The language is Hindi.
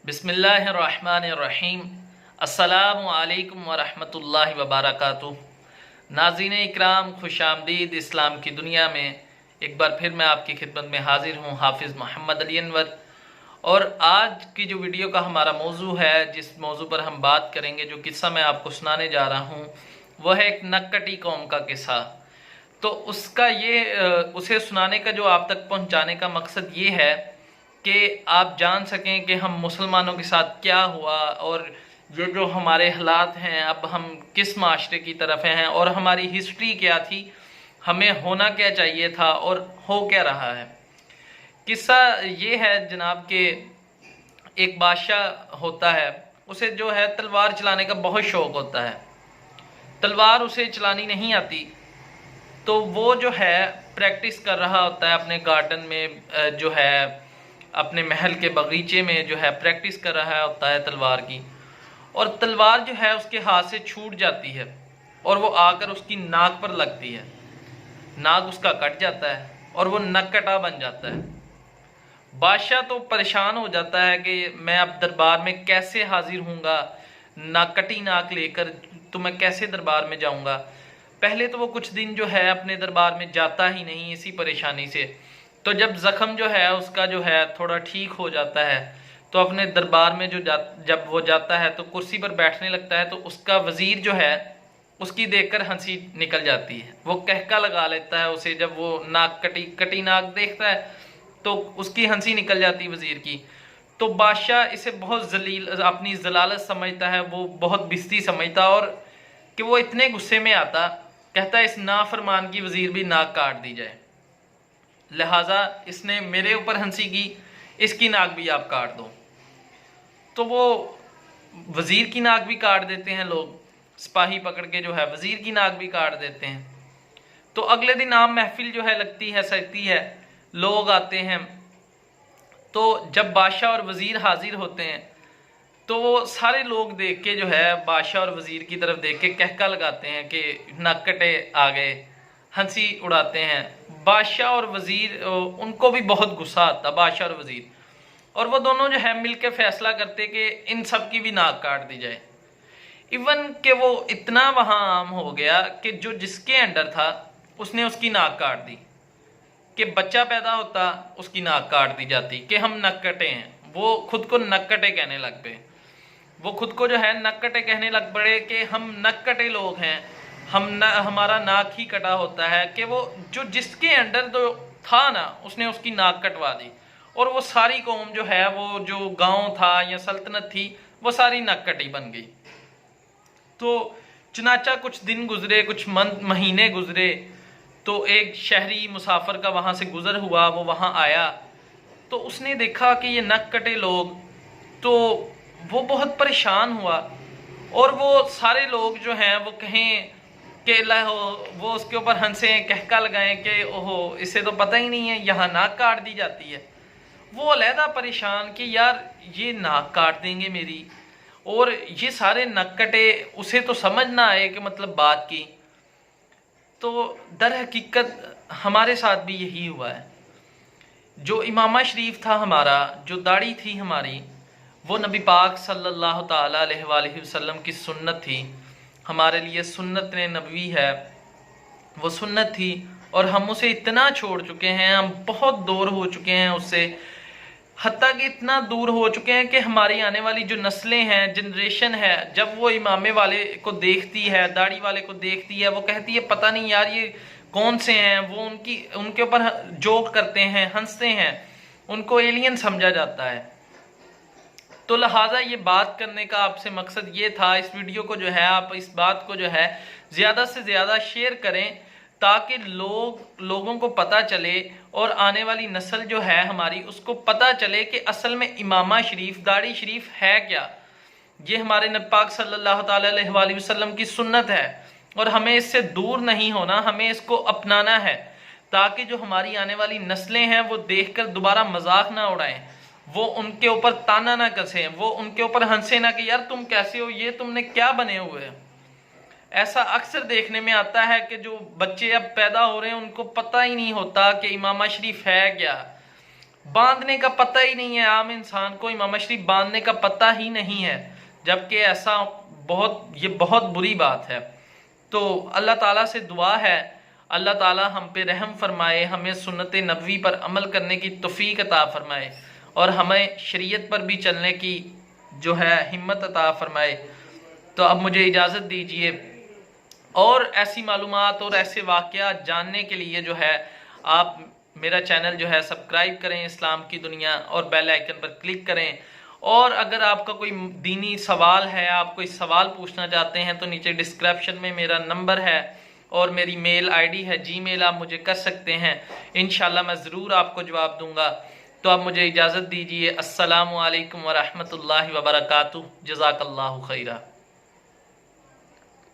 बिस्मिल्लाहिर्रहमानिर्रहीम। अस्सलामु अलैकुम वरहमतुल्लाहि वबरकातुहू। नाज़रीन इकराम, खुश आमदीद इस्लाम की दुनिया में। एक बार फिर मैं आपकी खिदमत में हाजिर हूँ, हाफिज़ मोहम्मद अली अनवर। और आज की जो वीडियो का हमारा मौजू है, जिस मौजू पर हम बात करेंगे, जो किस्सा मैं आपको सुनाने जा रहा हूँ, वह है एक नक्कटी कौम का किस्सा। तो उसे सुनाने का, जो आप तक पहुँचाने का मकसद ये है कि आप जान सकें कि हम मुसलमानों के साथ क्या हुआ और जो हमारे हालात हैं, अब हम किस माशरे की तरफ हैं और हमारी हिस्ट्री क्या थी, हमें होना क्या चाहिए था और हो क्या रहा है। किस्सा ये है जनाब कि एक बादशाह होता है, उसे जो है तलवार चलाने का बहुत शौक होता है। तलवार उसे चलानी नहीं आती, तो वो जो है प्रैक्टिस कर रहा होता है अपने गार्डन में, जो है अपने महल के बगीचे में जो है प्रैक्टिस कर रहा होता है तलवार की। और तलवार जो है उसके हाथ से छूट जाती है और वो आकर उसकी नाक पर लगती है। नाक उसका कट जाता है और वो नक्कटा बन जाता है। बादशाह तो परेशान हो जाता है कि मैं अब दरबार में कैसे हाजिर हूँगा, कटी नाक लेकर तो मैं कैसे दरबार में जाऊँगा। पहले तो वो कुछ दिन जो है अपने दरबार में जाता ही नहीं, इसी परेशानी से। तो जब ज़ख़म जो है उसका जो है थोड़ा ठीक हो जाता है, तो अपने दरबार में जब वो जाता है तो कुर्सी पर बैठने लगता है, तो उसका वज़ीर जो है उसकी देखकर हंसी निकल जाती है। वो कहका लगा लेता है उसे, जब वो कटी नाक देखता है तो उसकी हंसी निकल जाती है वज़ीर की। तो बादशाह इसे बहुत जलील, अपनी जलालत समझता है, वो बहुत बिस्ती समझता, और कि वो इतने गुस्से में आता, कहता है इस नाफरमान की वज़ीर भी नाक काट दी जाए। लिहाजा इसने मेरे ऊपर हंसी की, इसकी नाक भी आप काट दो। तो वो वज़ीर की नाक भी काट देते हैं लोग, सिपाही पकड़ के जो है वज़ीर की नाक भी काट देते हैं। तो अगले दिन आम महफिल जो है लगती है, सजती है, लोग आते हैं। तो जब बादशाह और वज़ीर हाजिर होते हैं तो वो सारे लोग देख के जो है बादशाह और वज़ीर की तरफ देख के कहका लगाते हैं कि नक्कटे आ गए, हंसी उड़ाते हैं। बादशाह और वज़ीर, उनको भी बहुत गुस्सा आता, बादशाह और वज़ीर, और वो दोनों जो है मिलकर फैसला करते कि इन सब की भी नाक काट दी जाए। इवन कि वो इतना वहाँ आम हो गया कि जो जिसके अंडर था उसने उसकी नाक काट दी। कि बच्चा पैदा होता उसकी नाक काट दी जाती कि हम नक्कटे हैं। वो खुद को नक्कटे कहने लग पे, वो खुद को जो है नक्कटे कहने लग पड़े कि हम नक्कटे लोग हैं, हमारा नाक ही कटा होता है। कि वो जो जिसके अंडर जो था ना, उसने उसकी नाक कटवा दी, और वो सारी कौम जो है, वो जो गांव था या सल्तनत थी, वो सारी नक्कटी बन गई। तो चुनाचा कुछ दिन गुजरे, कुछ महीने गुजरे, तो एक शहरी मुसाफिर का वहाँ से गुजर हुआ, वो वहाँ आया तो उसने देखा कि ये नक्कटे लोग, तो वो बहुत परेशान हुआ। और वो सारे लोग जो हैं वो कहें कि वो उसके ऊपर हंसें, कहका लगाएं कि ओहो, इसे तो पता ही नहीं है यहाँ नाक काट दी जाती है। वो अलहदा परेशान कि यार ये नाक काट देंगे मेरी, और ये सारे नक्कटे, उसे तो समझ ना आए कि मतलब बात की। तो दर हकीकत हमारे साथ भी यही हुआ है। जो इमामा शरीफ था हमारा, जो दाढ़ी थी हमारी, वो नबी पाक सल्लल्लाहु ताला अलैहि वसल्लम की सुन्नत थी। हमारे लिए सुन्नत नबवी है, वो सुन्नत थी, और हम उसे इतना छोड़ चुके हैं, हम बहुत दूर हो चुके हैं उससे। हत्ता कि इतना दूर हो चुके हैं कि हमारी आने वाली जो नस्लें हैं, जनरेशन है, जब वो इमामे वाले को देखती है, दाढ़ी वाले को देखती है, वो कहती है पता नहीं यार ये कौन से हैं। वो उनके ऊपर जोक करते हैं, हंसते हैं, उनको एलियन समझा जाता है। तो लिहाजा ये बात करने का आपसे मकसद ये था, इस वीडियो को जो है आप इस बात को जो है ज़्यादा से ज़्यादा शेयर करें, ताकि लोगों को पता चले, और आने वाली नस्ल जो है हमारी, उसको पता चले कि असल में इमामा शरीफ, दाढ़ी शरीफ है क्या। ये हमारे नबी पाक सल्लल्लाहु अलैहि वसल्लम की सुन्नत है, और हमें इससे दूर नहीं होना, हमें इसको अपनाना है, ताकि जो हमारी आने वाली नस्लें हैं वो देखकर दोबारा मजाक ना उड़ाएं, वो उनके ऊपर ताना ना कसें, वो उनके ऊपर हंसे ना कि यार तुम कैसे हो, ये तुमने क्या बने हुए हैं। ऐसा अक्सर देखने में आता है कि जो बच्चे अब पैदा हो रहे हैं उनको पता ही नहीं होता कि इमामा शरीफ है क्या। बांधने का पता ही नहीं है, आम इंसान को इमाम शरीफ बांधने का पता ही नहीं है, जबकि ऐसा ये बहुत बुरी बात है। तो अल्लाह ताला से दुआ है, अल्लाह ताला हम पे रहम फरमाए, हमें सुन्नत नबवी पर अमल करने की तौफीक अता फरमाए और हमें शरीयत पर भी चलने की जो है हिम्मत अता फरमाए। तो अब मुझे इजाज़त दीजिए, और ऐसी मालूमात और ऐसे वाक़यात जानने के लिए जो है आप मेरा चैनल जो है सब्सक्राइब करें इस्लाम की दुनिया, और बेल आइकन पर क्लिक करें। और अगर आपका कोई दीनी सवाल है, आप कोई सवाल पूछना चाहते हैं, तो नीचे डिस्क्रिप्शन में मेरा नंबर है और मेरी मेल आईडी है, जीमेल आप मुझे कर सकते हैं। इंशाल्लाह मैं ज़रूर आपको जवाब दूंगा। तो अब मुझे इजाज़त दीजिए। अस्सलामु अलैकुम व रहमतुल्लाहि व बरकातुहू। जज़ाकल्लाहु खैरा।